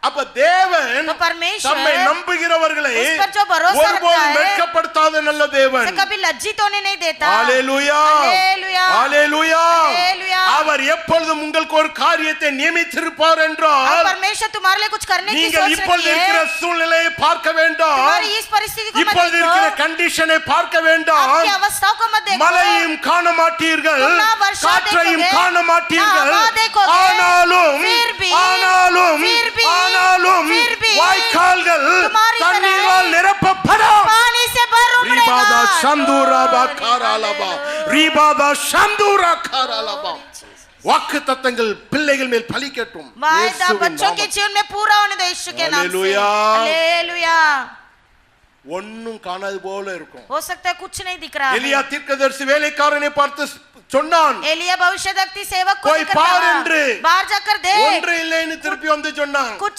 அப்ப தேவன் तो परमेश्वर தம்மை நம்புகிறவர்களை उस पर जो भरोसा रखता ஒருபோதும் है வெட்கப்படுத்தாத நல்ல தேவன். उसे कभी लज्जित होने नहीं देता. ஹalleluya हालेलुया ஹalleluya. हालेलुया. அவர் எப்பொழுதும் உங்களுக்கு ஒரு காரியத்தை நியமித்திருப்பார் என்றால் परमेश्वर तुम्हारे लिए कुछ करने की நீங்கள் सोच இப்பொழுது रखी இருக்கிற है. சூழ்நிலையை பார்க்க வேண்டாம். तुम्हारी इस परिस्थिति को मत இப்பொழுது இருக்கிற देखो. கண்டிஷனை பார்க்க வேண்டாம். आपकी अवस्थाओं को मत देखो. மழையும் காண மாட்டீர்கள், तुम ना वर्षा காற்றையும் देखोगे, காண மாட்டீர்கள். ना हवा देखोगे, ஆனாலும் फिर भी வாய்க்கால்கள் तुम्हारी तरह தண்ணீரால் நிரப்பப்படும். पानी से भर उमड़ेगा. ரிபாதா சந்தூராபா காராலபா ரிபாதா சந்தூரா காராலபா. வாக்குத்தத்தங்கள் பிள்ளைகள் மேல் பலிக்கட்டும். वायदा बच्चों के जीवन में पूरा होने दो यीशु के नाम से. हालेलुया. हालेलुया. ஒண்ணும் காணாது போல இருக்கும். हो सकता है कुछ नहीं दिख रहा है. எலியா தீர்க்கதரிசி வேலைக்காரனை பார்த்து சொன்னான், एलिया भविष्यद्वक्ता सेवक को போய் कहता பார் என்று. बाहर जाकर देख. ஒன்று இல்லைன்னு திருப்பி வந்து சொன்னான். कुछ